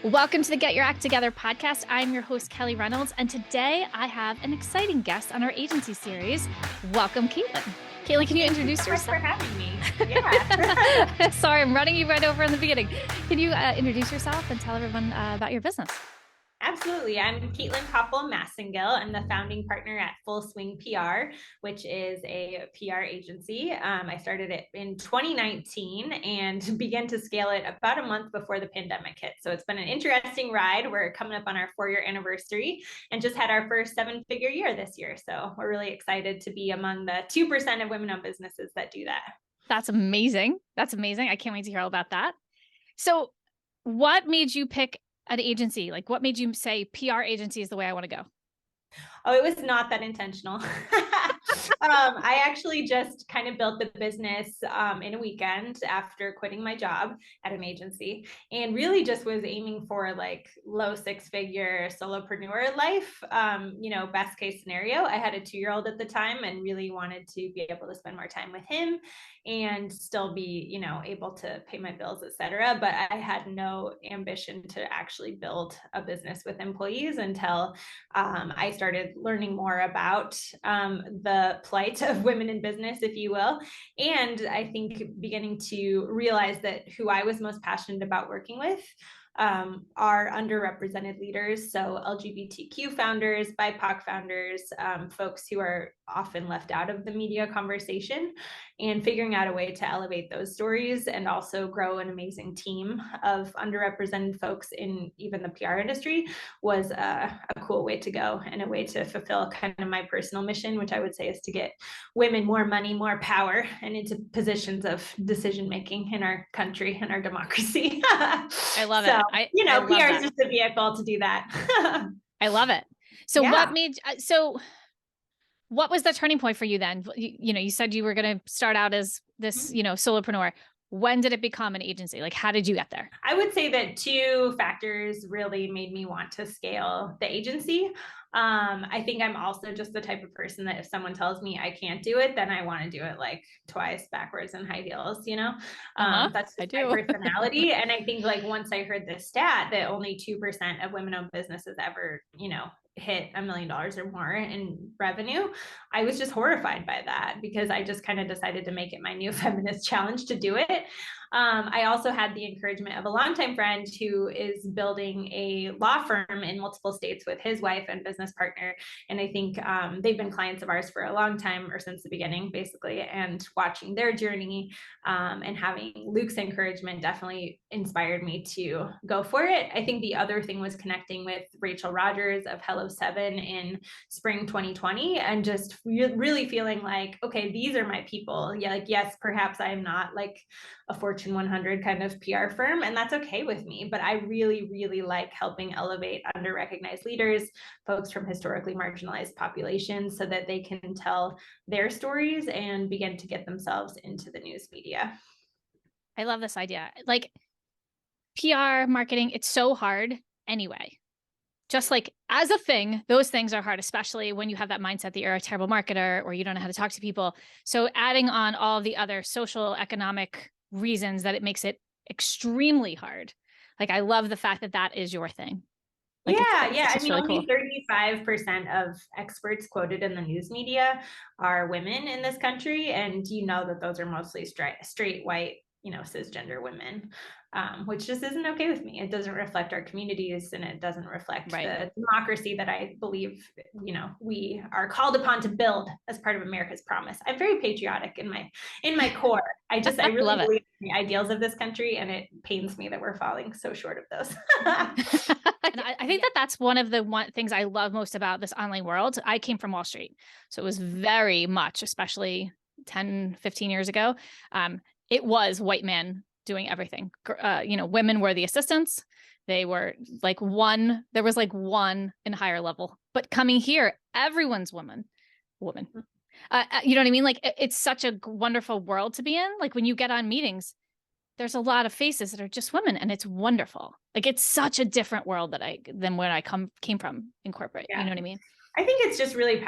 Welcome to the Get Your Act Together podcast. I'm your host, Kelly Reynolds, and today I have an exciting guest on our agency series. Welcome, Caitlin. Caitlin, can you introduce yourself? Thanks for having me. Yeah. Sorry, I'm running you right over in the beginning. Can you introduce yourself and tell everyone about your business? Absolutely. I'm Copple Masingill. I'm the founding partner at Full Swing PR, which is a PR agency. I started it in 2019 and began to scale it about a month before the pandemic hit. So it's been an interesting ride. We're coming up on our 4-year anniversary and just had our first 7-figure year this year. So we're really excited to be among the 2% of women-owned businesses that do that. That's amazing. That's amazing. I can't wait to hear all about that. So what made you pick an agency? Like, what made you say PR agency is the way I want to go? Oh, it was not that intentional. I actually just kind of built the business in a weekend after quitting my job at an agency, and really just was aiming for like low 6-figure solopreneur life. Best case scenario. I had a 2-year-old at the time and really wanted to be able to spend more time with him and still be, able to pay my bills, etc. But I had no ambition to actually build a business with employees until I started learning more about the plight of women in business, if you will. And I think beginning to realize that who I was most passionate about working with are underrepresented leaders. So LGBTQ founders, BIPOC founders, folks who are often left out of the media conversation, and figuring out a way to elevate those stories and also grow an amazing team of underrepresented folks in even the PR industry was a cool way to go, and a way to fulfill kind of my personal mission, which I would say is to get women more money, more power, and into positions of decision making in our country and our democracy. I love it. PR is just a vehicle to do that. I love it. So what was the turning point for you then? You said you were going to start out as this, solopreneur. When did it become an agency? Like, how did you get there? I would say that 2 factors really made me want to scale the agency. I think I'm also just the type of person that if someone tells me I can't do it, then I want to do it like twice backwards in high heels, That's just my personality. And I think like once I heard this stat that only 2% of women-owned businesses ever, hit $1 million or more in revenue, I was just horrified by that, because I just kind of decided to make it my new feminist challenge to do it. I also had the encouragement of a longtime friend who is building a law firm in multiple states with his wife and business partner. And I think they've been clients of ours for a long time, or since the beginning, basically. And watching their journey and having Luke's encouragement definitely inspired me to go for it. I think the other thing was connecting with Rachel Rogers of Hello 7 in spring 2020, and just really feeling like, okay, these are my people. Yeah, like, yes, perhaps I am not like a Fortune 100 kind of PR firm, and that's okay with me. But I really, really like helping elevate under-recognized leaders, folks from historically marginalized populations, so that they can tell their stories and begin to get themselves into the news media. I love this idea. Like, PR marketing, it's so hard anyway. Just like as a thing, those things are hard, especially when you have that mindset that you're a terrible marketer or you don't know how to talk to people. So adding on all of the other social, economic reasons that it makes it extremely hard. Like, I love the fact that that is your thing. Like, yeah. I mean, really only 35% of experts quoted in the news media are women in this country. And that those are mostly straight white, cisgender women, which just isn't okay with me. It doesn't reflect our communities, and it doesn't reflect the democracy that I believe, we are called upon to build as part of America's promise. I'm very patriotic in my core. I really believe in the ideals of this country, and it pains me that we're falling so short of those. And I think that's one of the things I love most about this online world. I came from Wall Street, so it was very much, especially 10, 15 years ago, it was white men doing everything. Women were the assistants. They were like there was like one in higher level, but coming here, everyone's woman. You know what I mean? Like, it's such a wonderful world to be in. Like, when you get on meetings, there's a lot of faces that are just women, and it's wonderful. Like, it's such a different world than where I came from in corporate. Yeah. You know what I mean? I think it's just really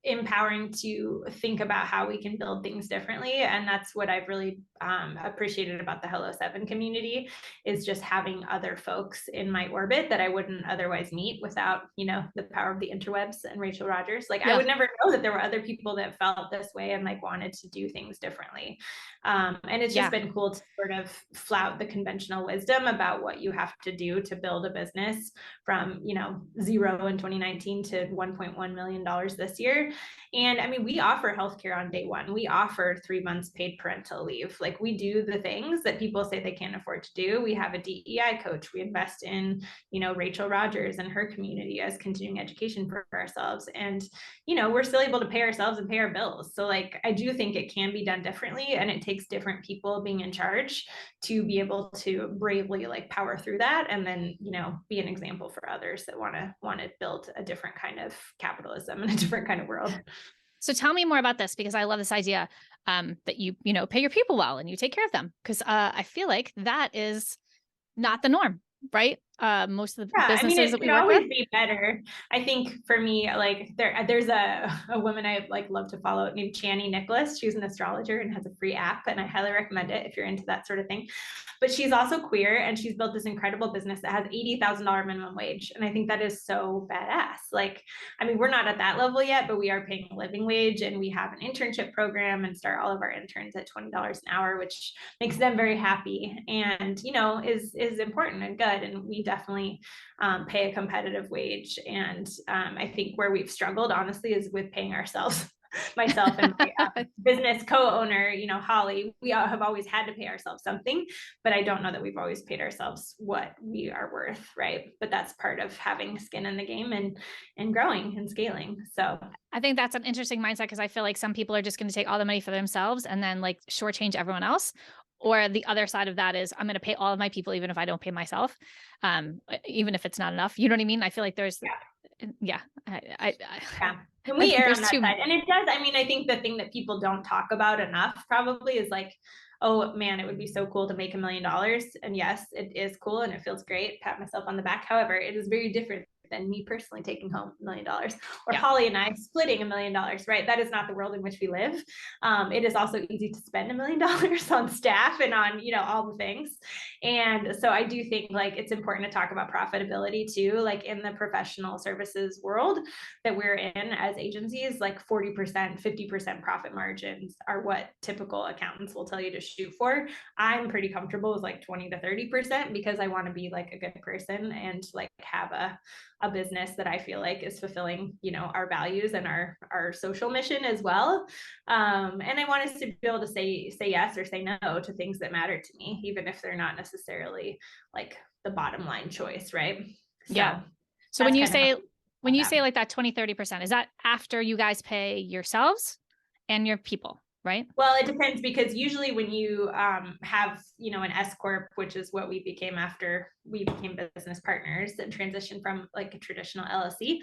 empowering to think about how we can build things differently. And that's what I've really appreciated about the Hello 7 community, is just having other folks in my orbit that I wouldn't otherwise meet without, the power of the interwebs and Rachel Rogers. Like, I Yeah. would never know that there were other people that felt this way and like wanted to do things differently. And it's just been cool to sort of flout the conventional wisdom about what you have to do to build a business from, zero in 2019 to $1.1 million this year. And I mean, we offer healthcare on day one. We offer 3 months paid parental leave. Like, we do the things that people say they can't afford to do. We have a DEI coach. We invest in, Rachel Rogers and her community as continuing education for ourselves. And, we're still able to pay ourselves and pay our bills. So like, I do think it can be done differently, and it takes different people being in charge to be able to bravely like power through that, and then be an example for others that want to build a different kind of capitalism and a different kind of world. So tell me more about this, because I love this idea that you pay your people well and you take care of them, because I feel like that is not the norm, right? Most of the businesses that we work with. It could always be better. I think for me, like there's a woman I like love to follow named Chani Nicholas. She's an astrologer and has a free app, and I highly recommend it if you're into that sort of thing. But she's also queer, and she's built this incredible business that has $80,000 minimum wage. And I think that is so badass. Like, I mean, we're not at that level yet, but we are paying a living wage, and we have an internship program and start all of our interns at $20 an hour, which makes them very happy and, is important and good. And we definitely pay a competitive wage. And I think where we've struggled, honestly, is with paying ourselves. Myself and my business co-owner, Holly, we have always had to pay ourselves something, but I don't know that we've always paid ourselves what we are worth, right? But that's part of having skin in the game and growing and scaling. So I think that's an interesting mindset, because I feel like some people are just going to take all the money for themselves and then like shortchange everyone else. Or the other side of that is, I'm going to pay all of my people, even if I don't pay myself, even if it's not enough. You know what I mean? I feel like there's, yeah. And we err on that side. And it does. I mean, I think the thing that people don't talk about enough probably is like, oh man, it would be so cool to make $1 million. And yes, it is cool and it feels great. Pat myself on the back. However, it is very different than me personally taking home $1 million, or Holly and I splitting $1 million, right? That is not the world in which we live. It is also easy to spend $1 million on staff and on, all the things. And so I do think like it's important to talk about profitability too, like in the professional services world that we're in as agencies, like 40%, 50% profit margins are what typical accountants will tell you to shoot for. I'm pretty comfortable with like 20 to 30% because I want to be like a good person and like have a business that I feel like is fulfilling, our values and our social mission as well. And I want us to be able to say yes or say no to things that matter to me, even if they're not necessarily like the bottom line choice, right? So when you say like that 20, 30%, is that after you guys pay yourselves and your people, right? Well, it depends, because usually when you have, an S Corp, which is what we became after we became business partners and transitioned from like a traditional LLC,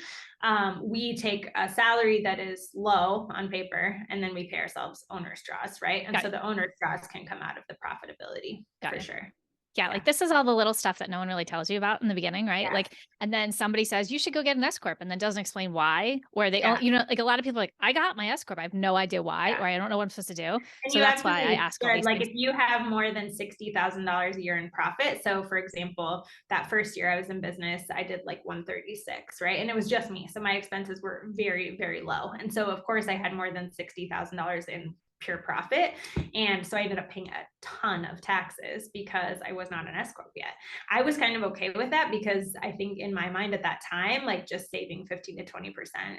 we take a salary that is low on paper, and then we pay ourselves owner's draws, right? And so the owner's draws can come out of the profitability for sure. Yeah, like this is all the little stuff that no one really tells you about in the beginning, right? Yeah. Like, and then somebody says you should go get an S Corp, and then doesn't explain why, or they, like a lot of people are like, I got my S Corp, I have no idea why, or I don't know what I'm supposed to do. And so that's why I ask all these like things. If you have more than $60,000 a year in profit. So for example, that first year I was in business, I did like 136, right? And it was just me. So my expenses were very, very low. And so of course I had more than $60,000 in pure profit. And so I ended up paying a ton of taxes because I was not an S Corp yet. I was kind of okay with that because I think in my mind at that time, like just saving 15 to 20%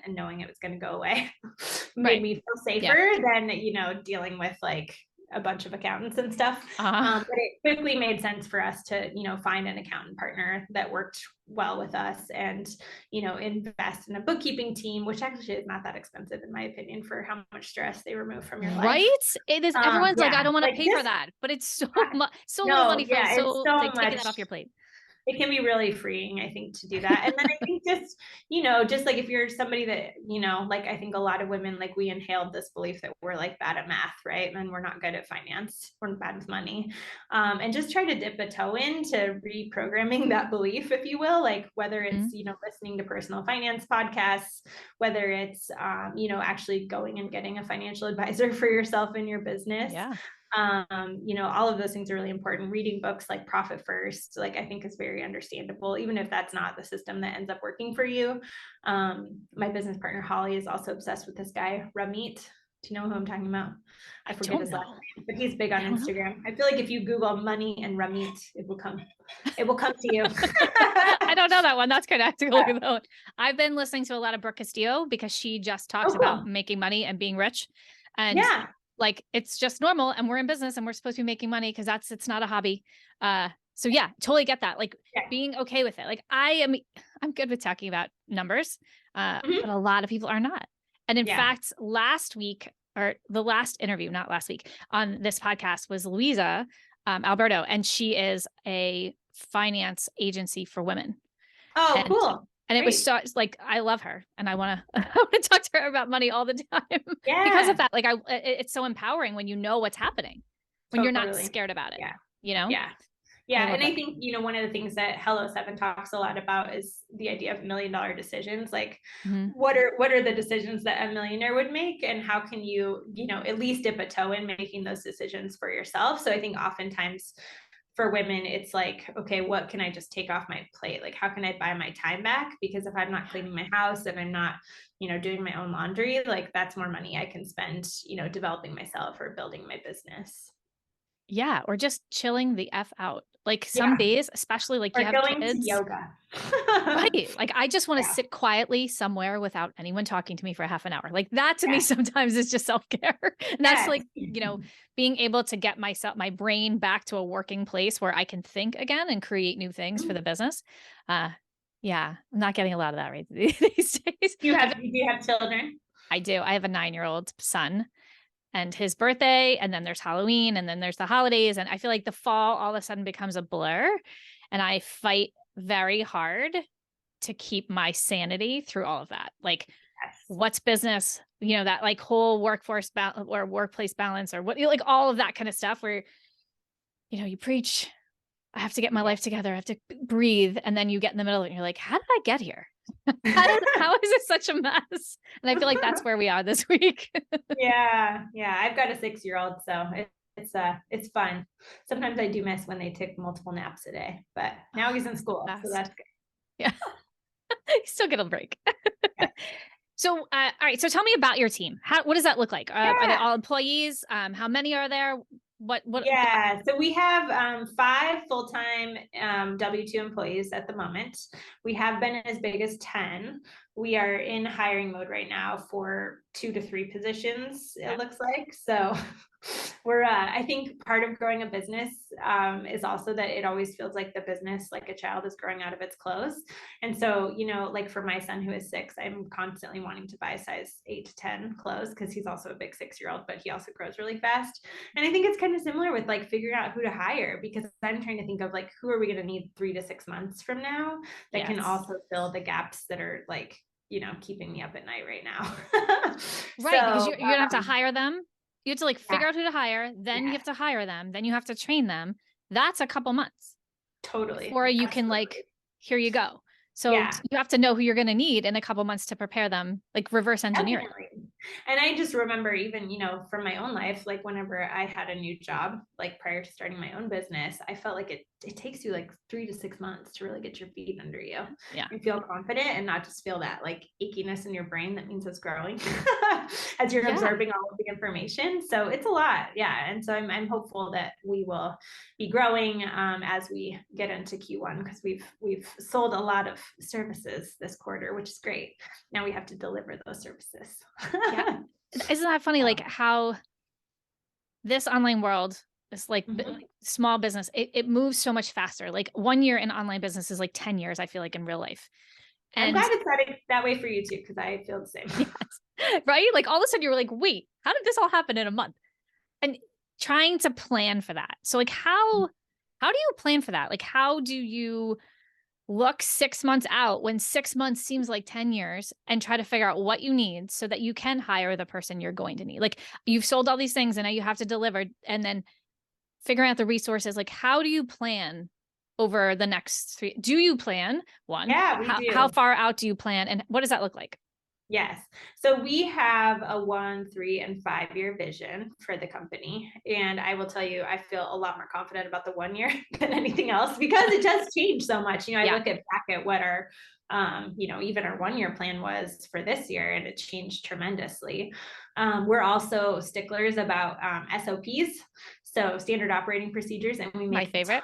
and knowing it was going to go away made me feel safer than, dealing with like a bunch of accountants and stuff. But it quickly made sense for us to, find an accountant partner that worked well with us and, invest in a bookkeeping team, which actually is not that expensive in my opinion for how much stress they remove from your life. Right? It is. Everyone's like, I don't want to pay for that, but it's so much, little money for taking that off your plate. it can be really freeing, I think, to do that. And then I think just, just like if you're somebody that, like I think a lot of women, like we inhaled this belief that we're like bad at math, right? And we're not good at finance, we're bad with money. And just try to dip a toe into reprogramming that belief, if you will, like whether it's, listening to personal finance podcasts, whether it's, actually going and getting a financial advisor for yourself in your business. Yeah. All of those things are really important. Reading books like Profit First, like I think is very understandable, even if that's not the system that ends up working for you. My business partner, Holly, is also obsessed with this guy, Ramit. Do you know who I'm talking about? I forget his last name, but he's big on Instagram. I feel like if you Google money and Ramit, it will come to you. I don't know that one. That's kind of to look at that. I've been listening to a lot of Brooke Castillo because she just talks about making money and being rich. And like, it's just normal and we're in business and we're supposed to be making money because it's not a hobby. So yeah, totally get that. Like being okay with it. Like I'm good with talking about numbers, but a lot of people are not. And in fact, last week, or the last interview, not last week, on this podcast was Louisa Alberto, and she is a finance agency for women. Oh, cool. And it was so, like, I love her and I want to talk to her about money all the time because of that. Like it's so empowering when you know what's happening, when you're not scared about it, Yeah. And I think, one of the things that Hello 7 talks a lot about is the idea of $1 million decisions. Like what are the decisions that a millionaire would make, and how can you, at least dip a toe in making those decisions for yourself? So I think oftentimes for women, it's like, okay, what can I just take off my plate? Like, how can I buy my time back? Because if I'm not cleaning my house, if I'm not, doing my own laundry, like that's more money I can spend, developing myself or building my business. Yeah. Or just chilling the F out. Like some days, especially like you have kids. To yoga. Right. Like I just want to sit quietly somewhere without anyone talking to me for half an hour. Like that to me sometimes is just self-care. And that's like, being able to get my brain back to a working place where I can think again and create new things for the business. Yeah, I'm not getting a lot of that right these days. Do you have children? I do. I have a 9-year-old son. And his birthday, and then there's Halloween, and then there's the holidays. And I feel like the fall all of a sudden becomes a blur. And I fight very hard to keep my sanity through all of that. Like what's business, that like whole workforce or workplace balance, or what, like all of that kind of stuff where, you preach, I have to get my life together. I have to breathe. And then you get in the middle of it and you're like, how did I get here? How is it such a mess? And I feel like that's where we are this week. Yeah. I've got a 6-year-old, so it's fun. Sometimes I do miss when they take multiple naps a day, but now he's in school, so that's good. Yeah, he's still get a break. So, all right. So tell me about your team. What does that look like? Are they all employees? How many are there? What? So we have 5 full-time W-2 employees at the moment. We have been as big as 10. We are in hiring mode right now for 2 to 3 positions, it looks like. So we're, I think part of growing a business is also that it always feels like the business, like a child, is growing out of its clothes. And so, like for my son who is 6, I'm constantly wanting to buy size 8 to 10 clothes because he's also a big 6-year-old, but he also grows really fast. And I think it's kind of similar with like figuring out who to hire, because I'm trying to think of like, who are we going to need 3 to 6 months from now that can also fill the gaps that are like, keeping me up at night right now. Right. So, because you're going to have to hire them. You have to like figure out who to hire. Then you have to hire them. Then you have to train them. That's a couple months. Totally. Before you can like, here you go. So you have to know who you're going to need in a couple months to prepare them, like reverse engineering. Definitely. And I just remember even, from my own life, like whenever I had a new job, like prior to starting my own business, I felt like it takes you like 3 to 6 months to really get your feet under you and feel confident and not just feel that like achiness in your brain that means it's growing as you're absorbing all of the information. So it's a lot. And so I'm hopeful that we will be growing as we get into Q1, because we've sold a lot of services this quarter, which is great. Now we have to deliver those services. Isn't that funny? Like how this online world, this like small business, it moves so much faster. Like 1 year in online business is like 10 years, I feel like, in real life. And I'm glad it's that way for you too, because I feel the same. Right? Like all of a sudden you're like, wait, how did this all happen in a month? And trying to plan for that. So like how How do you plan for that? Like, how do you look 6 months out when 6 months seems like 10 years and try to figure out what you need so that you can hire the person you're going to need? Like, you've sold all these things and now you have to deliver, and then figuring out the resources. Like, how do you plan over the next 3? Do you plan? One, Yeah, we how do. far out do you plan, and what does that look like? Yes. So we have a 1, 3, and 5-year vision for the company. And I will tell you, I feel a lot more confident about the 1 year than anything else because it does change so much. I Yeah. look back at what our, even our 1-year plan was for this year, and it changed tremendously. We're also sticklers about SOPs, so standard operating procedures, and we My make a favorite.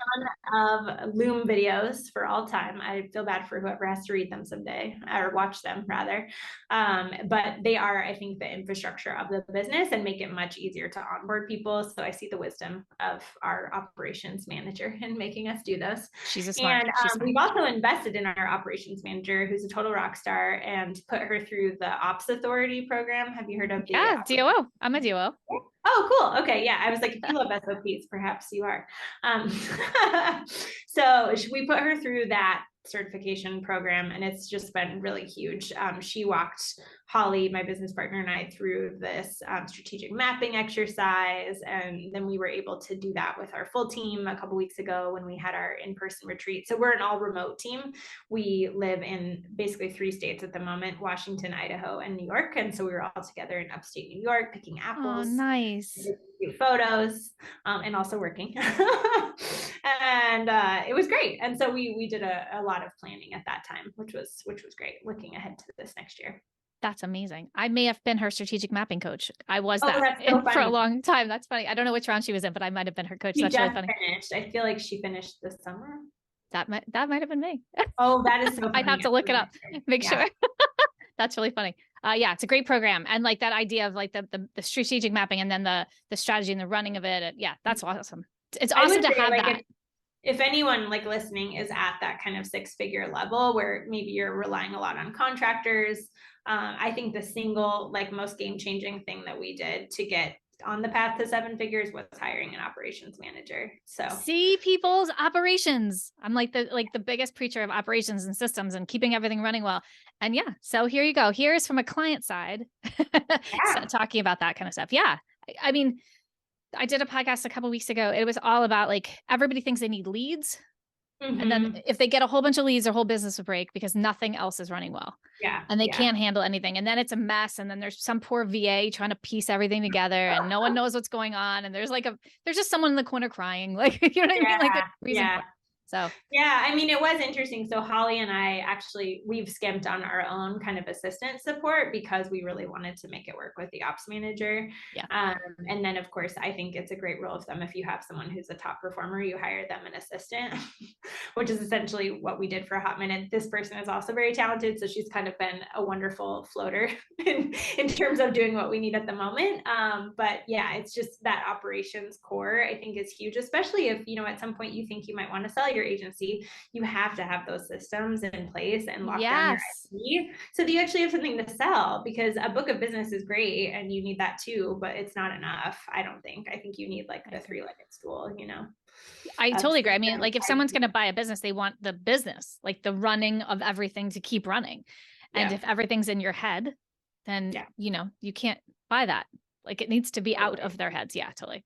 ton of Loom videos for all time. I feel bad for whoever has to read them someday, or watch them rather. But they are, I think, the infrastructure of the business and make it much easier to onboard people. So I see the wisdom of our operations manager in making us do those. She's And smart. we've also invested in our operations manager, who's a total rock star, and put her through the Ops Authority program. Have you heard of the? Yeah, DOO. I'm a DOO. Oh, cool. Okay. Yeah. I was like, if you love SOPs, perhaps you are. Um, so we put her through that certification program, and it's just been really huge. She walked Holly, my business partner, and I through this strategic mapping exercise. And then we were able to do that with our full team a couple weeks ago when we had our in-person retreat. So we're an all remote team. We live in basically 3 states at the moment: Washington, Idaho, and New York. And so we were all together in upstate New York picking Oh, apples, nice. photos, and also working. And it was great. And so we did a lot of planning at that time, which was great, looking ahead to this next year. That's amazing. I may have been her strategic mapping coach. I was Oh, that that's so for a funny. long time. That's funny. I don't know which round she was in, but I might have been her coach. She That's really just funny. finished. I feel like she finished this summer. That might have been me. Oh, that is so funny. I'd have to look it up, make Yeah. sure. That's really funny. Yeah, it's a great program. And like that idea of like the strategic mapping and then the strategy and the running of it. Yeah, that's awesome. It's awesome to have that. If anyone like listening is at that kind of 6-figure level where maybe you're relying a lot on contractors, I think the single like most game-changing thing that we did to get on the path to 7 figures was hiring an operations manager. So see people's operations. I'm like the biggest preacher of operations and systems and keeping everything running well. And yeah, so here you go. Here's from a client side talking about that kind of stuff. Yeah. I mean, I did a podcast a couple weeks ago. It was all about like everybody thinks they need leads. And then if they get a whole bunch of leads, their whole business will break because nothing else is running well. Yeah. And they can't handle anything. And then it's a mess. And then there's some poor VA trying to piece everything together and no one knows what's going on. And there's just someone in the corner crying. Like, you know what I mean? Like the reason for it. So yeah, I mean, it was interesting. So Holly and I actually, we've skimped on our own kind of assistant support because we really wanted to make it work with the ops manager. Yeah. And then of course, I think it's a great rule of thumb. If you have someone who's a top performer, you hire them an assistant, which is essentially what we did for a hot minute. This person is also very talented. So she's kind of been a wonderful floater in terms of doing what we need at the moment. But yeah, it's just that operations core, I think, is huge, especially if, at some point you think you might want to sell your agency. You have to have those systems in place and lock down your IP so that you actually have something to sell, because a book of business is great and you need that too, but it's not enough. I don't think. I think you need like the 3-legged stool, I totally agree. I mean, like if someone's going to buy a business, they want the business, like the running of everything to keep running. And if everything's in your head, then, you can't buy that. Like it needs to be out of their heads. Yeah, totally.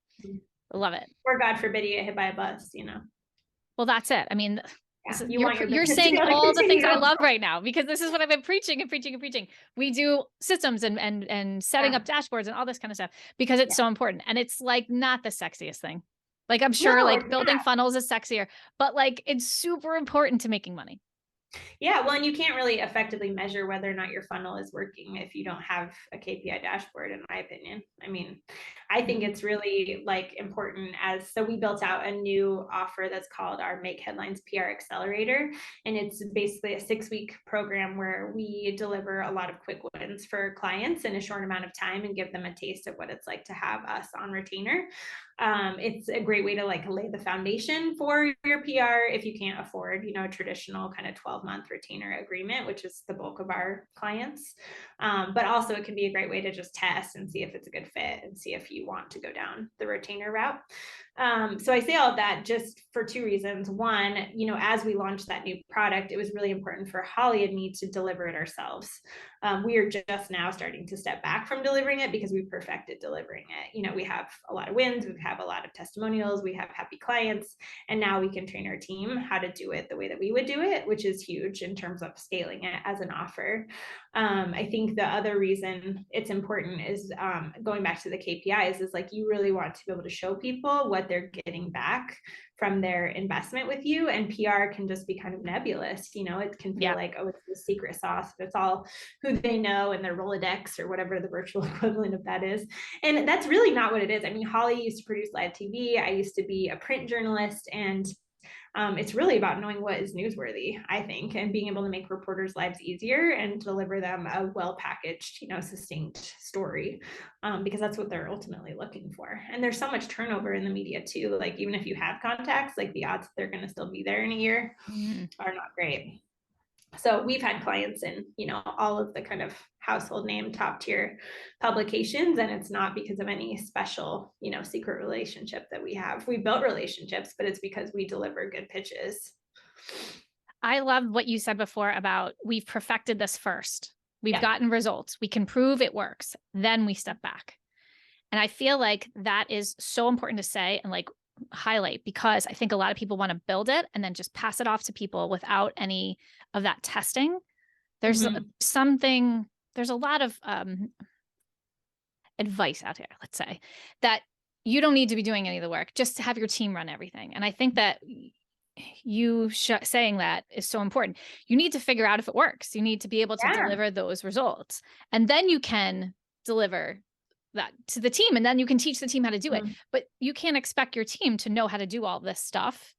Love it. Or God forbid you get hit by a bus, Well, that's it. I mean, you're business saying to all the things I love right now, because this is what I've been preaching and preaching and preaching. We do systems and setting up dashboards and all this kind of stuff because it's so important. And it's like not the sexiest thing. Like I'm sure like building funnels is sexier, but like it's super important to making money. Yeah, well, and you can't really effectively measure whether or not your funnel is working if you don't have a KPI dashboard, in my opinion. I mean, I think it's really like important so we built out a new offer that's called our Make Headlines PR Accelerator. And it's basically a 6-week program where we deliver a lot of quick wins for clients in a short amount of time and give them a taste of what it's like to have us on retainer. It's a great way to like lay the foundation for your PR if you can't afford, a traditional kind of 12-month retainer agreement, which is the bulk of our clients. But also it can be a great way to just test and see if it's a good fit and see if you want to go down the retainer route. So I say all of that just for two reasons. One, as we launched that new product, it was really important for Holly and me to deliver it ourselves. We are just now starting to step back from delivering it because we perfected delivering it. We have a lot of wins, we have a lot of testimonials, we have happy clients, and now we can train our team how to do it the way that we would do it, which is huge in terms of scaling it as an offer. I think the other reason it's important is going back to the KPIs is like you really want to be able to show people what they're getting back from their investment with you, and PR can just be kind of nebulous. It can feel like, oh, it's the secret sauce. It's all who they know and their Rolodex or whatever the virtual equivalent of that is. And that's really not what it is. I mean, Holly used to produce live TV. I used to be a print journalist, and it's really about knowing what is newsworthy, I think, and being able to make reporters' lives easier and deliver them a well-packaged, succinct story, because that's what they're ultimately looking for. And there's so much turnover in the media too. Like even if you have contacts, like the odds that they're going to still be there in a year are not great. So we've had clients in, all of the kind of household name top tier publications, and it's not because of any special, secret relationship that we have. We built relationships, but it's because we deliver good pitches. I love what you said before about we've perfected this first. We've gotten results. We can prove it works. Then we step back. And I feel like that is so important to say and like highlight, because I think a lot of people want to build it and then just pass it off to people without any of that testing. There's there's a lot of advice out here, let's say, that you don't need to be doing any of the work, just to have your team run everything. And I think that you saying that is so important. You need to figure out if it works. You need to be able to deliver those results, and then you can deliver that to the team, and then you can teach the team how to do it. But you can't expect your team to know how to do all this stuff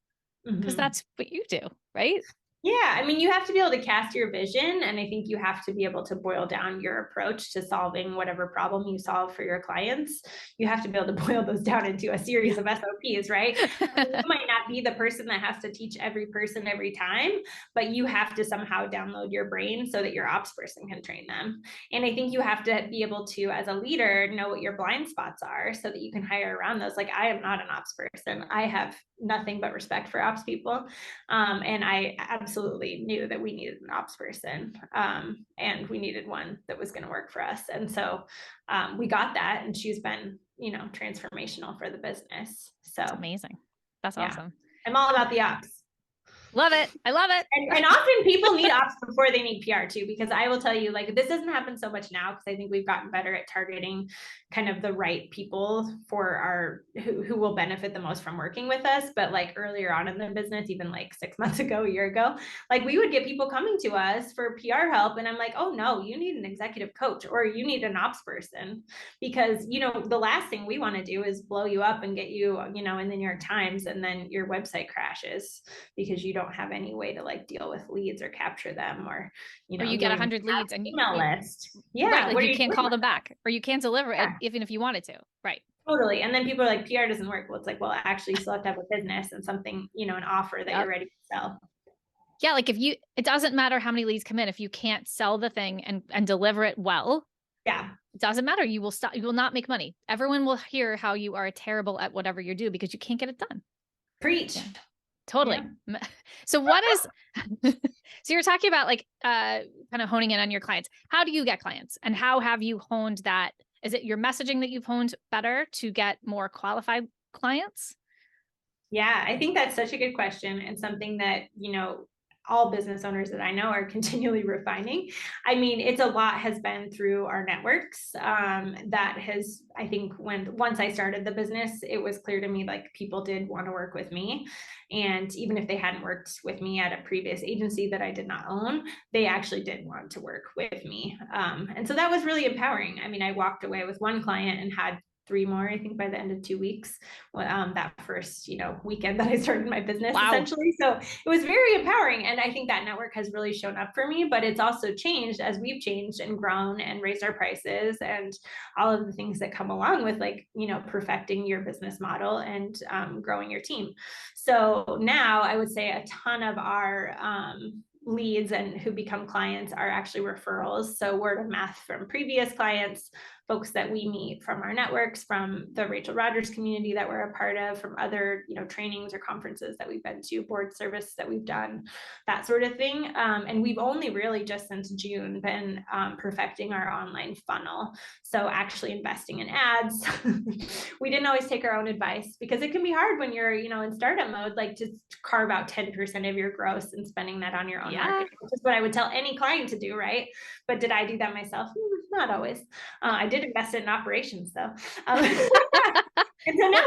because that's what you do, right? Yeah, I mean, you have to be able to cast your vision, and I think you have to be able to boil down your approach to solving whatever problem you solve for your clients. You have to be able to boil those down into a series of SOPs, right? You might not be the person that has to teach every person every time, but you have to somehow download your brain so that your ops person can train them. And I think you have to be able to, as a leader, know what your blind spots are so that you can hire around those. Like, I am not an ops person. I have nothing but respect for ops people. And I absolutely knew that we needed an ops person, and we needed one that was going to work for us. And so we got that, and she's been, transformational for the business. So that's amazing. That's awesome. I'm all about the ops. Love it. I love it. And often people need ops before they need PR too, because I will tell you, like, this doesn't happen so much now because I think we've gotten better at targeting kind of the right people for who will benefit the most from working with us. But like earlier on in the business, even like 6 months ago, a year ago, like we would get people coming to us for PR help. And I'm like, oh no, you need an executive coach or you need an ops person, because, the last thing we want to do is blow you up and get you, in the New York Times, and then your website crashes because you don't have any way to like deal with leads or capture them, or you get 100 leads and email list. Right, like you can't call them back, or you can't deliver it even if you wanted to. Right. Totally. And then people are like, PR doesn't work. Well, it's like, well, actually you still have to have a business and something, an offer that you're ready to sell. Yeah, like it doesn't matter how many leads come in if you can't sell the thing and deliver it well. Yeah. It doesn't matter. You will not make money. Everyone will hear how you are terrible at whatever you do because you can't get it done. Preach. Yeah. Totally. Yeah. So what is, so you're talking about like, kind of honing in on your clients. How do you get clients, and how have you honed that? Is it your messaging that you've honed better to get more qualified clients? Yeah, I think that's such a good question, and something that, all business owners that I know are continually refining. I mean, it's a lot has been through our networks. That has, I think, once I started the business, it was clear to me, like, people did want to work with me. And even if they hadn't worked with me at a previous agency that I did not own, they actually did want to work with me. And so that was really empowering. I mean, I walked away with one client and had 3 more, I think, by the end of 2 weeks, that first, weekend that I started my business, essentially. So it was very empowering. And I think that network has really shown up for me, but it's also changed as we've changed and grown and raised our prices and all of the things that come along with, like, perfecting your business model and growing your team. So now I would say a ton of our leads and who become clients are actually referrals. So word of mouth from previous clients, folks that we meet from our networks, from the Rachel Rogers community that we're a part of, from other, trainings or conferences that we've been to, board service that we've done, that sort of thing. And we've only really just since June been perfecting our online funnel. So actually investing in ads. We didn't always take our own advice because it can be hard when you're, in startup mode, like to carve out 10% of your gross and spending that on your own marketing, which is what I would tell any client to do, right? But did I do that myself? Not always. I did invest in operations though. And so now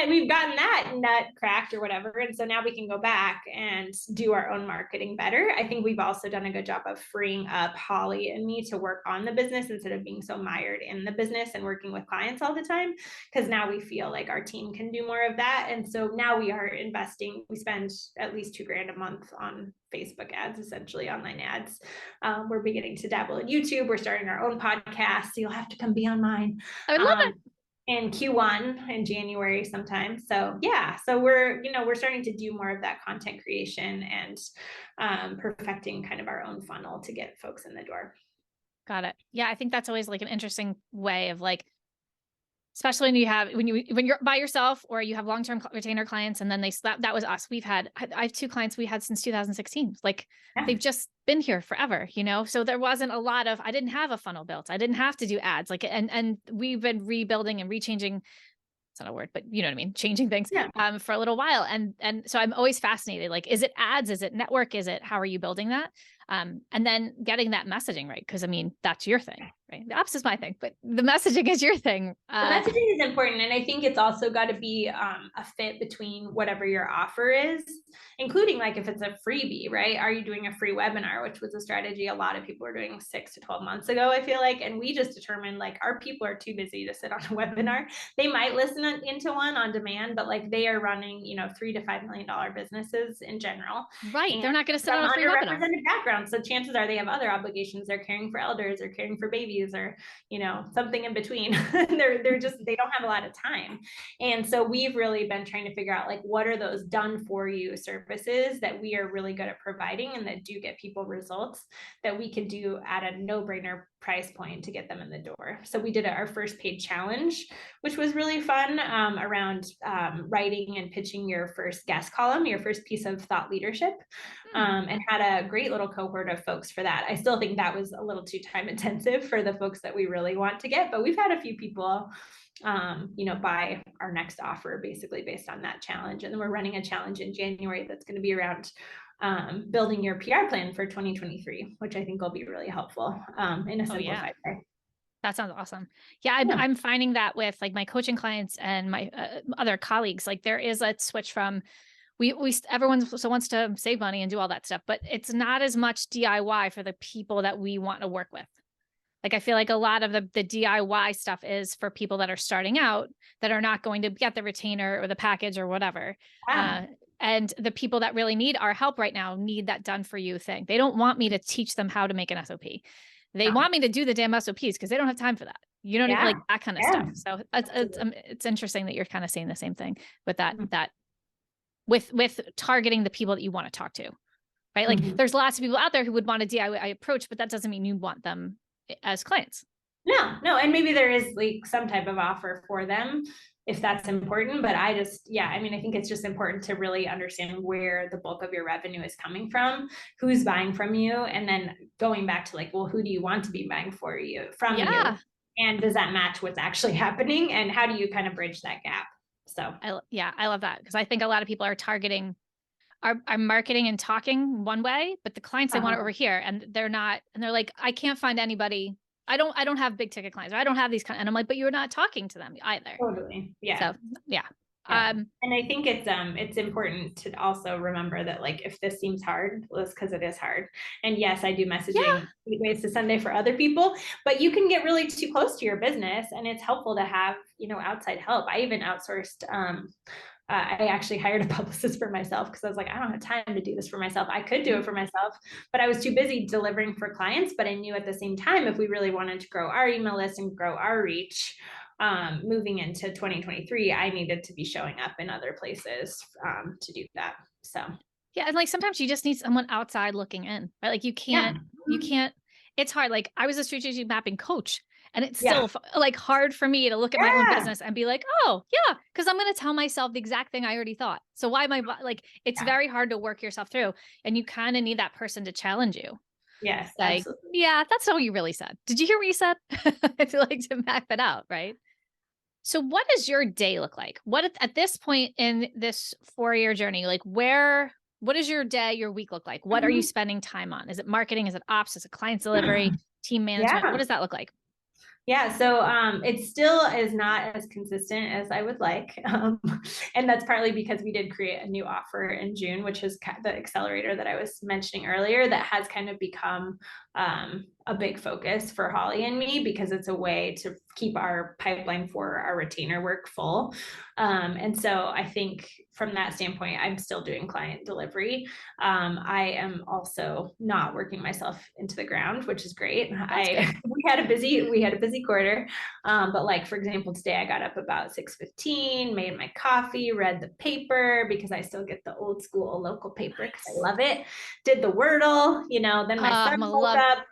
we've gotten that nut cracked or whatever. And so now we can go back and do our own marketing better. I think we've also done a good job of freeing up Holly and me to work on the business instead of being so mired in the business and working with clients all the time. Because now we feel like our team can do more of that. And so now we are investing. We spend at least $2,000 a month on Facebook ads, essentially online ads. We're beginning to dabble in YouTube. We're starting our own podcast. So you'll have to come be on mine. I would love it. In Q1 in January sometime. So yeah, so we're starting to do more of that content creation and perfecting kind of our own funnel to get folks in the door. Got it. Yeah, I think that's always like an interesting way of like, especially when you're by yourself or you have long-term retainer clients and then that was us. I have 2 clients we had since 2016. Like they've just been here forever, So there wasn't a lot of, I didn't have a funnel built. I didn't have to do ads and we've been rebuilding and rechanging. It's not a word, but you know what I mean? Changing things for a little while. And so I'm always fascinated. Like, is it ads? Is it network? How are you building that? And then getting that messaging right. Cause that's your thing, right? The ops is my thing, but the messaging is your thing. The messaging is important. And I think it's also got to be a fit between whatever your offer is, including like if it's a freebie, right? Are you doing a free webinar, which was a strategy a lot of people were doing 6 to 12 months ago, I feel like. And we just determined like our people are too busy to sit on a webinar. They might listen into one on demand, but like they are running, $3 to $5 million businesses in general. Right. They're not going to sit on a free webinar. Background. So chances are they have other obligations. They're caring for elders or caring for babies or, something in between. They don't have a lot of time. And so we've really been trying to figure out like, what are those done for you services that we are really good at providing and that do get people results that we can do at a no-brainer price point to get them in the door. So we did our first paid challenge, which was really fun around writing and pitching your first guest column, your first piece of thought leadership, and had a great little cohort of folks for that. I still think that was a little too time intensive for the folks that we really want to get, but we've had a few people buy our next offer basically based on that challenge. And then we're running a challenge in January that's going to be around building your PR plan for 2023, which I think will be really helpful in a simplified way. That sounds awesome. Yeah, I'm finding that with like my coaching clients and my other colleagues, like there is a switch from everyone wants to save money and do all that stuff, but it's not as much DIY for the people that we want to work with. Like, I feel like a lot of the DIY stuff is for people that are starting out that are not going to get the retainer or the package or whatever. And the people that really need our help right now need that done for you thing. They don't want me to teach them how to make an SOP. They want me to do the damn SOPs because they don't have time for that. You know what I mean? Like that kind of stuff. So it's interesting that you're kind of saying the same thing with that, with targeting the people that you want to talk to, right? Like there's lots of people out there who would want a DIY approach, but that doesn't mean you want them as clients. No. And maybe there is like some type of offer for them if that's important, but I think it's just important to really understand where the bulk of your revenue is coming from, who's buying from you, and then going back to like, well, who do you want to be buying from you? And does that match what's actually happening? And how do you kind of bridge that gap? So I love that because I think a lot of people are targeting our marketing and talking one way, but the clients they want it over here, and they're not, and they're like, I can't find anybody. I don't have big ticket clients, or I don't have these and I'm like, but you're not talking to them either. Totally. Yeah. So yeah. And I think it's important to also remember that like if this seems hard, well, it's because it is hard. And yes, I do messaging Gateways to Sunday for other people, but you can get really too close to your business, and it's helpful to have outside help. I even outsourced. I actually hired a publicist for myself because I was like, I don't have time to do this for myself. I could do it for myself, but I was too busy delivering for clients. But I knew at the same time, if we really wanted to grow our email list and grow our reach, moving into 2023, I needed to be showing up in other places to do that. So yeah, and like sometimes you just need someone outside looking in, right? Like you can't. It's hard. Like I was a strategic mapping coach, And it's still like hard for me to look at my own business and be like, oh yeah, because I'm going to tell myself the exact thing I already thought. So why am I like, it's very hard to work yourself through, and you kind of need that person to challenge you. Yes, Like, absolutely. yeah, that's not what you really said. Did you hear what you said? I feel like to map it out, right? So what does your day look like? What at this point in this 4-year journey, like what does your day, your week look like? What are you spending time on? Is it marketing? Is it ops? Is it client delivery, team management? What does that look like? Yeah, so it still is not as consistent as I would like. And that's partly because we did create a new offer in June, which is the accelerator that I was mentioning earlier, that has kind of become a big focus for Holly and me, because it's a way to keep our pipeline for our retainer work full. And so I think from that standpoint, I'm still doing client delivery. I am also not working myself into the ground, which is great. We had a busy quarter. But like, for example, today I got up about 6:15, made my coffee, read the paper because I still get the old school local paper because I love it. Did the Wordle, then my son woke up.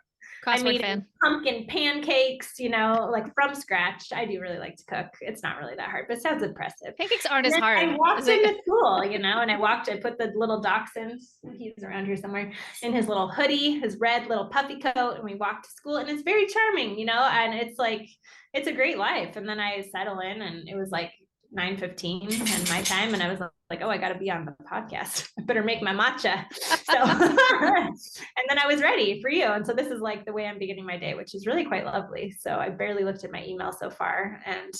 I made pumpkin pancakes, like from scratch. I do really like to cook. It's not really that hard, but it sounds impressive. Pancakes aren't as hard. I walked into school, and I put the little dachshund, he's around here somewhere, in his little hoodie, his red little puffy coat, and we walked to school, and it's very charming, and it's like, it's a great life. And then I settle in, and it was like 9:15 in my time, and I was like, oh, I got to be on the podcast. I better make my matcha. So, and then I was ready for you. And so this is like the way I'm beginning my day, which is really quite lovely. So I barely looked at my email so far, and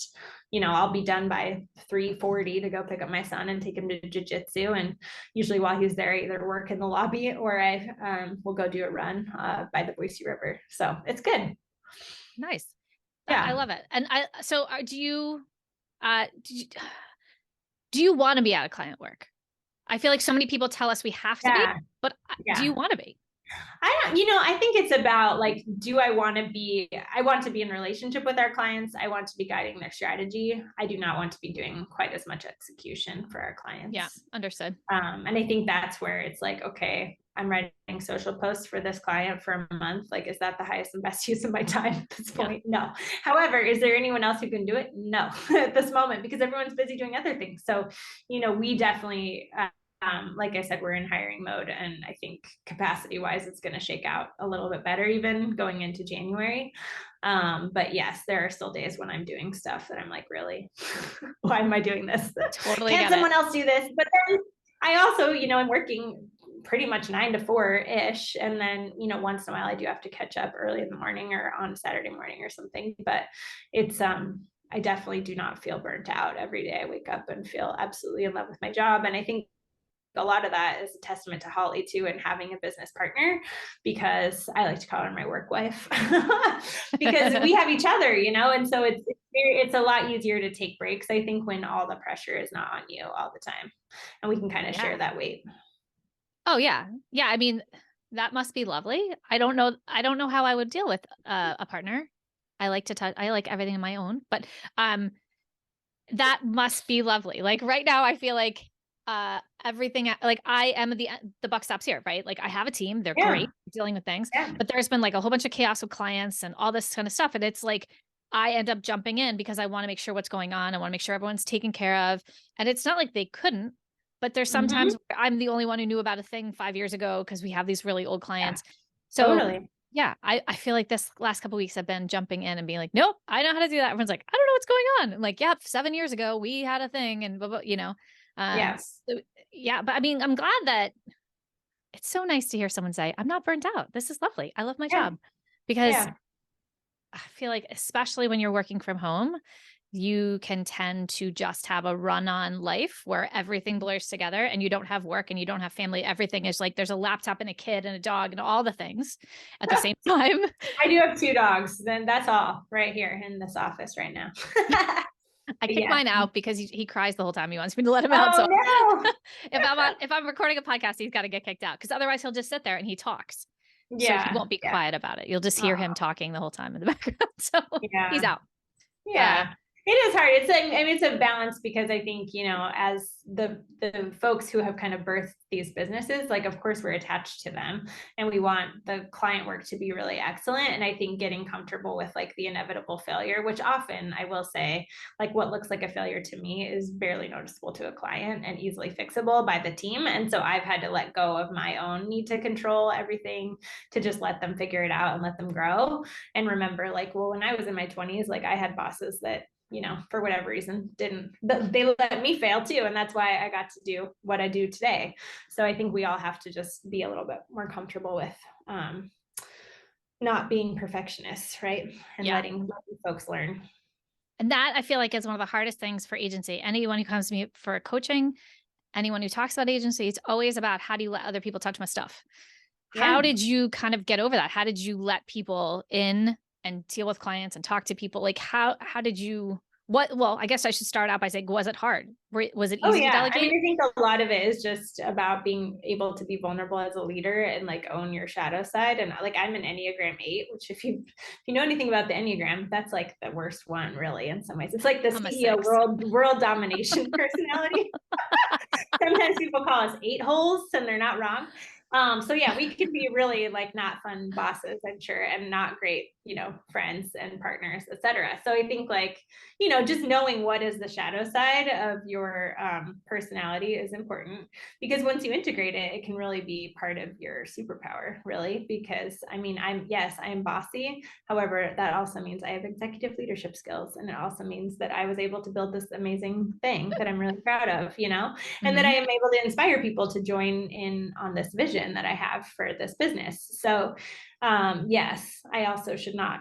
I'll be done by 3:40 to go pick up my son and take him to jiu-jitsu. And usually while he's there, I either work in the lobby or I will go do a run by the Boise River. So it's good. Nice. Yeah, I love it. And do you want to be out of client work? I feel like so many people tell us we have to be, but do you want to be? I think it's about like, I want to be in relationship with our clients. I want to be guiding their strategy. I do not want to be doing quite as much execution for our clients. Yeah, understood. And I think that's where it's like, okay, I'm writing social posts for this client for a month. Like, is that the highest and best use of my time at this point? Yeah. No. However, is there anyone else who can do it? No, at this moment, because everyone's busy doing other things. So, we definitely, like I said, we're in hiring mode, and I think capacity wise, it's going to shake out a little bit better even going into January. But yes, there are still days when I'm doing stuff that I'm like, really, why am I doing this? Totally. Can't someone else do this? But then I also, I'm working pretty much 9 to 4-ish. And then, once in a while I do have to catch up early in the morning or on Saturday morning or something, but it's, I definitely do not feel burnt out every day. I wake up and feel absolutely in love with my job. And I think a lot of that is a testament to Holly too, and having a business partner, because I like to call her my work wife because we have each other, and so it's a lot easier to take breaks, I think, when all the pressure is not on you all the time, and we can kind of share that weight. Oh yeah. Yeah. I mean, that must be lovely. I don't know how I would deal with a partner. I like to touch, I like everything on my own, but that must be lovely. Like right now I feel like everything, like I am the buck stops here, right? Like I have a team, they're great dealing with things, but there's been like a whole bunch of chaos with clients and all this kind of stuff. And it's like, I end up jumping in because I want to make sure what's going on. I want to make sure everyone's taken care of. And it's not like they couldn't, but there's sometimes where I'm the only one who knew about a thing 5 years ago because we have these really old clients. So yeah, I feel like this last couple of weeks I've been jumping in and being like, nope, I know how to do that. Everyone's like, I don't know what's going on. I'm like, yep, 7 years ago we had a thing and blah, blah, so, yeah, but I mean, I'm glad that it's so nice to hear someone say, I'm not burnt out. This is lovely. I love my job, because I feel like, especially when you're working from home, you can tend to just have a run-on life where everything blurs together and you don't have work and you don't have family. Everything is like, there's a laptop and a kid and a dog and all the things at the same time. I do have 2 dogs. Then that's all right here in this office right now. I kick mine out because he cries the whole time. He wants me to let him out. So no. if I'm recording a podcast, he's got to get kicked out, because otherwise he'll just sit there and he talks. So he won't be quiet about it. You'll just hear him talking the whole time in the background. So he's out. Yeah. It is hard. It's like, I mean, it's a balance because I think, as the folks who have kind of birthed these businesses, like, of course, we're attached to them and we want the client work to be really excellent. And I think getting comfortable with like the inevitable failure, which often I will say, like what looks like a failure to me is barely noticeable to a client and easily fixable by the team. And so I've had to let go of my own need to control everything to just let them figure it out and let them grow. And remember, like, well, when I was in my 20s, like I had bosses that, for whatever reason, they let me fail too. And that's why I got to do what I do today. So I think we all have to just be a little bit more comfortable with not being perfectionists, right? And letting folks learn. And that I feel like is one of the hardest things for agency. Anyone who comes to me for coaching, anyone who talks about agency, it's always about how do you let other people touch my stuff? How did you kind of get over that? How did you let people in and deal with clients and talk to people? Like how did you, well, I guess I should start out by saying, was it hard? Was it easy to delegate? I mean, I think a lot of it is just about being able to be vulnerable as a leader and like own your shadow side. And like, I'm an Enneagram 8, which if you know anything about the Enneagram, that's like the worst one really in some ways. It's like the CEO world domination personality. Sometimes people call us 8-holes and they're not wrong. So yeah, we can be really like not fun bosses, I'm sure, and not great, friends and partners, etc. So I think like, just knowing what is the shadow side of your personality is important, because once you integrate it, it can really be part of your superpower, really. Because I mean, I am bossy. However, that also means I have executive leadership skills. And it also means that I was able to build this amazing thing that I'm really proud of, and that I am able to inspire people to join in on this vision that I have for this business. So yes, I also should not,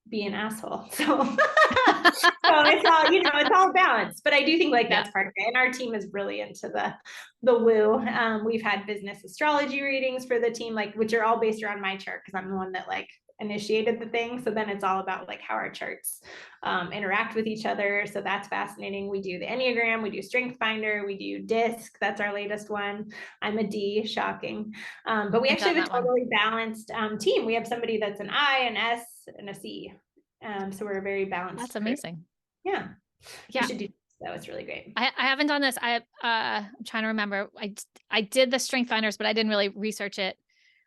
be an asshole. So, so it's all, it's all balanced, but I do think like that's part of it. And our team is really into the woo. We've had business astrology readings for the team, like, which are all based around my chart, because I'm the one that like initiated the thing. So then it's all about like how our charts interact with each other. So that's fascinating. We do the Enneagram, we do Strength Finder, we do DISC. That's our latest one. I'm a D, shocking. But we actually have a totally balanced team. We have somebody that's an I, an S, and a C. So we're a very balanced. That's amazing. Yeah. You should do that. Was really great. I haven't done this. I'm trying to remember. I did the Strength Finders, but I didn't really research it.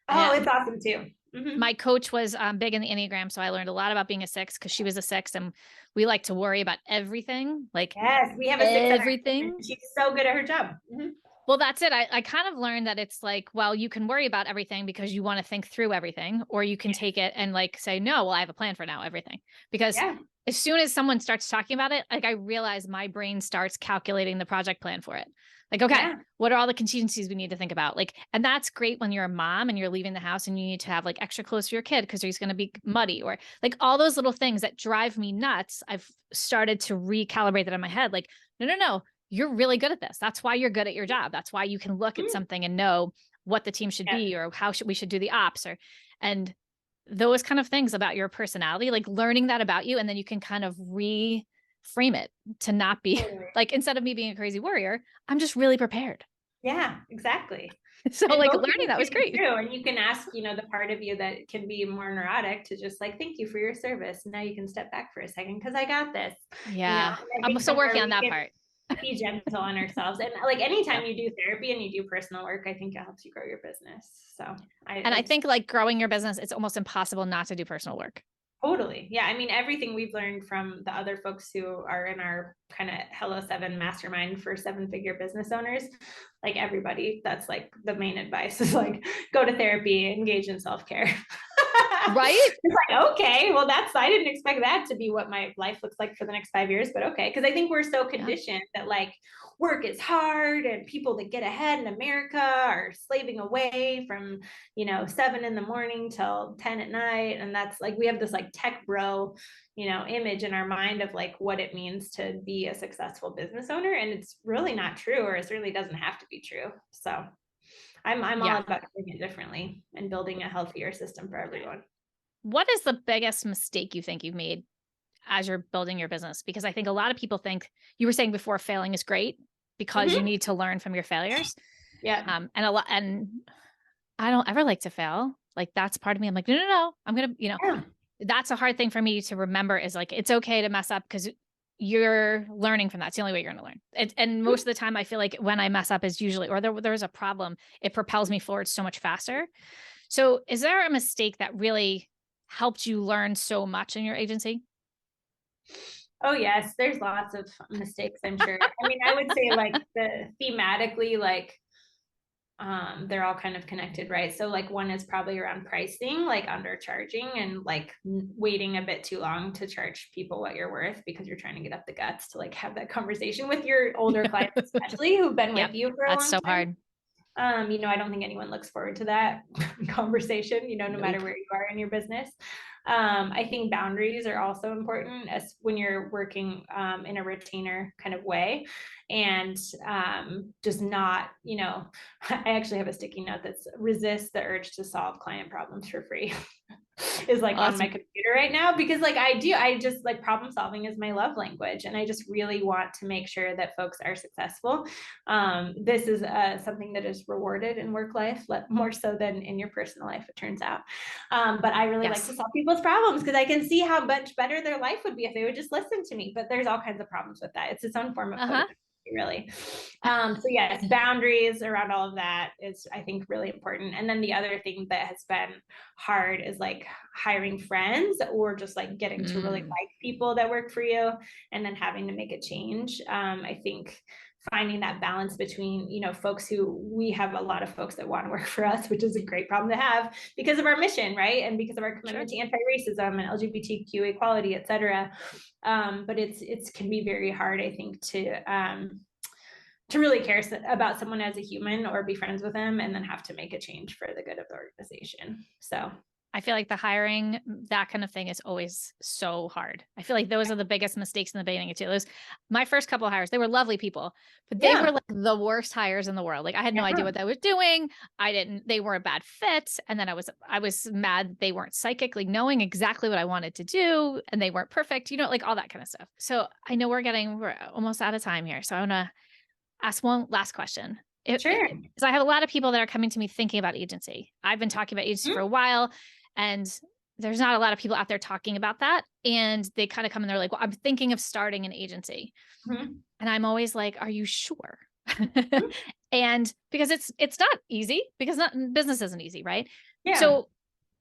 Oh, it's awesome too. My coach was big in the Enneagram, so I learned a lot about being a 6 because she was a 6, and we like to worry about everything. Like, yes, we have a 6. Everything. She's so good at her job. Well, that's it. I kind of learned that it's like, well, you can worry about everything because you want to think through everything, or you can take it and like say, no, well, I have a plan for now, everything. Because as soon as someone starts talking about it, like I realize my brain starts calculating the project plan for it. Like, okay, what are all the contingencies we need to think about? Like, and that's great when you're a mom and you're leaving the house and you need to have like extra clothes for your kid because he's going to be muddy, or like all those little things that drive me nuts. I've started to recalibrate that in my head. Like, no, you're really good at this. That's why you're good at your job. That's why you can look at something and know what the team should be, or how we should do the ops, and those kind of things about your personality, like learning that about you. And then you can kind of reframe it to not be like, instead of me being a crazy warrior, I'm just really prepared. Yeah, exactly. So and like learning that was great. True. And you can ask, the part of you that can be more neurotic to just like, thank you for your service. Now you can step back for a second because I got this. Yeah. I'm still working on that part. Be gentle on ourselves. And like anytime you do therapy and you do personal work, I think it helps you grow your business. So I think like growing your business, it's almost impossible not to do personal work. Totally. Yeah. I mean, everything we've learned from the other folks who are in our kind of Hello 7 mastermind for 7-figure business owners, like everybody, that's like the main advice is like, go to therapy, engage in self-care. Right? It's like, okay, well, I didn't expect that to be what my life looks like for the next 5 years, but okay. Cause I think we're so conditioned that like work is hard, and people that get ahead in America are slaving away from, 7 in the morning till 10 at night. And that's like, we have this like tech bro, image in our mind of like what it means to be a successful business owner. And it's really not true, or it really doesn't have to be true. So I'm all about doing it differently and building a healthier system for everyone. What is the biggest mistake you think you've made as you're building your business? Because I think a lot of people think, you were saying before, failing is great because you need to learn from your failures. Yeah. And I don't ever like to fail. Like that's part of me. I'm like, no, I'm going to, that's a hard thing for me to remember, is like, it's okay to mess up because you're learning from that. It's the only way you're going to learn. And most of the time I feel like when I mess up is usually, or there's a problem, it propels me forward so much faster. So is there a mistake that really helped you learn so much in your agency? Oh yes, there's lots of mistakes, I'm sure. I mean, I would say like thematically, like they're all kind of connected, right? So like one is probably around pricing, like undercharging and like waiting a bit too long to charge people what you're worth because you're trying to get up the guts to like have that conversation with your older clients, especially who've been with you for a That's long so time. hard. I don't think anyone looks forward to that conversation, no matter where you are in your business. I think boundaries are also important as when you're working in a retainer kind of way, and just not, I actually have a sticky note that's resist the urge to solve client problems for free. Is like on my computer right now, because like I just like problem solving is my love language, and I just really want to make sure that folks are successful. This is something that is rewarded in work life more so than in your personal life, it turns out. But I really like to solve people's problems because I can see how much better their life would be if they would just listen to me. But there's all kinds of problems with that. It's its own form of codependency, really. So yes, boundaries around all of that is, I think, really important. And then the other thing that has been hard is like hiring friends or just like getting to really like people that work for you and then having to make a change. I think finding that balance between, folks who, we have a lot of folks that want to work for us, which is a great problem to have because of our mission, right? And because of our commitment to anti-racism and LGBTQ equality, et cetera. But it's can be very hard, I think, to really care about someone as a human or be friends with them and then have to make a change for the good of the organization. So I feel like the hiring, that kind of thing is always so hard. I feel like those are the biggest mistakes in the beginning too. Those, my first couple of hires, they were lovely people, but they were like the worst hires in the world. Like I had no idea what they were doing. They were a bad fit. And then I was mad they weren't psychically knowing exactly what I wanted to do. And they weren't perfect, like all that kind of stuff. So I know we're almost out of time here. So I want to ask one last question. Sure. Because I have a lot of people that are coming to me thinking about agency. I've been talking about agency for a while, and there's not a lot of people out there talking about that. And they kind of come and they're like, well, I'm thinking of starting an agency. And I'm always like, are you sure? And because it's not easy, because business isn't easy, right? Yeah. So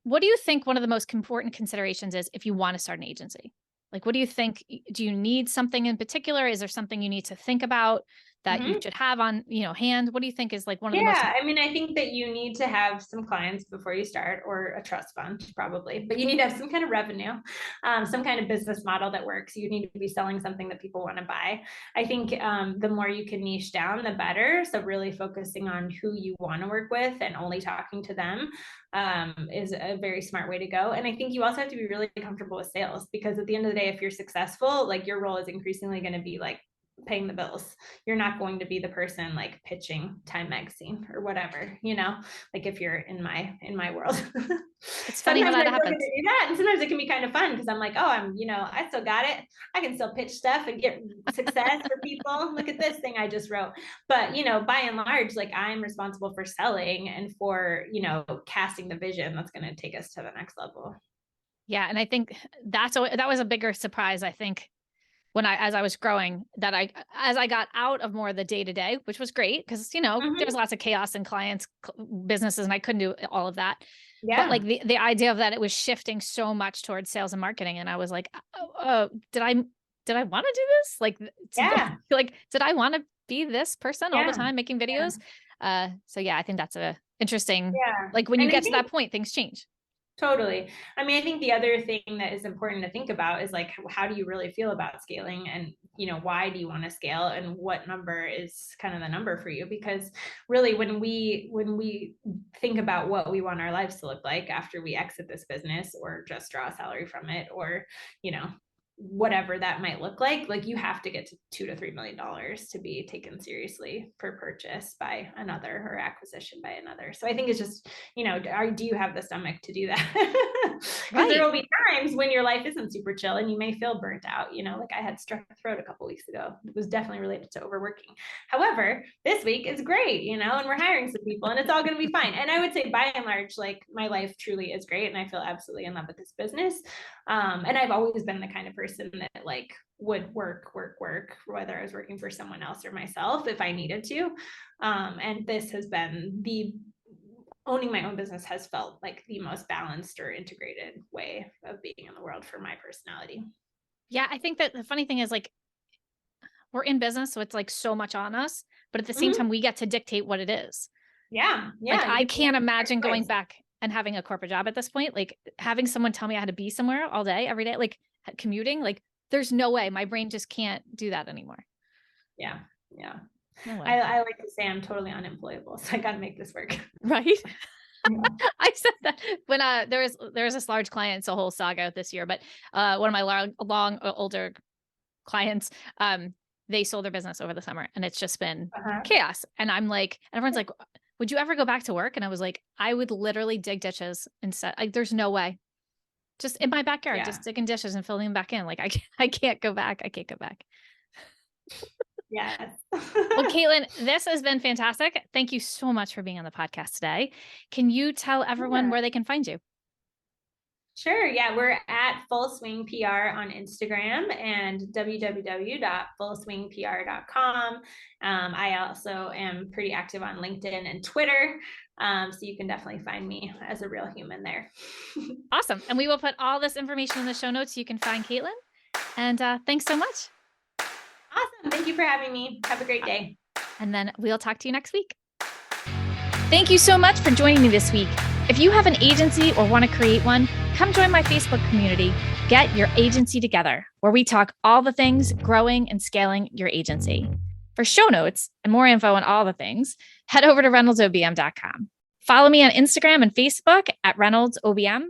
what do you think one of the most important considerations is if you want to start an agency? Like, what do you think? Do you need something in particular? Is there something you need to think about that you should have on, hand? What do you think is like one of the most? I mean, I think that you need to have some clients before you start, or a trust fund probably, but you need to have some kind of revenue, some kind of business model that works. You need to be selling something that people want to buy. I think the more you can niche down, the better. So really focusing on who you want to work with and only talking to them is a very smart way to go. And I think you also have to be really comfortable with sales, because at the end of the day, if you're successful, like your role is increasingly going to be like paying the bills. You're not going to be the person like pitching Time Magazine or whatever, like if you're in my world. It's funny how that happens. Do that. And sometimes it can be kind of fun because I'm like, oh, I still got it. I can still pitch stuff and get success for people. Look at this thing I just wrote. But, by and large, like I'm responsible for selling and for, casting the vision that's going to take us to the next level. Yeah. And I think that was a bigger surprise, I think, as I was growing, that as I got out of more of the day-to-day, which was great because, there's lots of chaos in clients, businesses, and I couldn't do all of that. Yeah. But like the idea of that, it was shifting so much towards sales and marketing. And I was like, did I want to do this? Like, did I want to be this person all the time making videos? So yeah, I think that's a interesting, like when you get to that point, things change. Totally. I mean, I think the other thing that is important to think about is like, how do you really feel about scaling, and, why do you want to scale, and what number is kind of the number for you? Because really, when we think about what we want our lives to look like after we exit this business or just draw a salary from it, or, whatever that might look like you have to get to $2 to $3 million to be taken seriously for purchase by another or acquisition by another. So I think it's just, do you have the stomach to do that? Because there will be times when your life isn't super chill and you may feel burnt out. Like I had strep throat a couple weeks ago. It was definitely related to overworking. However, this week is great, and we're hiring some people and it's all going to be fine. And I would say by and large, like my life truly is great and I feel absolutely in love with this business. And I've always been the kind of person person that like would work, whether I was working for someone else or myself if I needed to. And this has been owning my own business has felt like the most balanced or integrated way of being in the world for my personality. Yeah. I think that the funny thing is like, we're in business, so it's like so much on us, but at the same time, we get to dictate what it is. Yeah. Like I can't imagine going back and having a corporate job at this point, like having someone tell me I had to be somewhere all day, every day, like commuting, like there's no way my brain just can't do that anymore. Yeah. Yeah. No way. I like to say I'm totally unemployable, so I got to make this work. Right. Yeah. I said that when there was this large client, it's a whole saga this year, but one of my older clients, they sold their business over the summer and it's just been chaos. And I'm like, everyone's like, would you ever go back to work? And I was like, I would literally dig ditches instead. Like, there's no way. Just in my backyard, just digging dishes and filling them back in. Like I can't go back. I can't go back. Yes. Well, Caitlin, this has been fantastic. Thank you so much for being on the podcast today. Can you tell everyone where they can find you? Sure. Yeah, we're at Full Swing PR on Instagram and www.fullswingpr.com. I also am pretty active on LinkedIn and Twitter. So you can definitely find me as a real human there. Awesome. And we will put all this information in the show notes so you can find Caitlin. And thanks so much. Awesome. Thank you for having me. Have a great day. And then we'll talk to you next week. Thank you so much for joining me this week. If you have an agency or want to create one, come join my Facebook community, Get Your Agency Together, where we talk all the things growing and scaling your agency. For show notes and more info on all the things, head over to reynoldsobm.com. Follow me on Instagram and Facebook at ReynoldsOBM,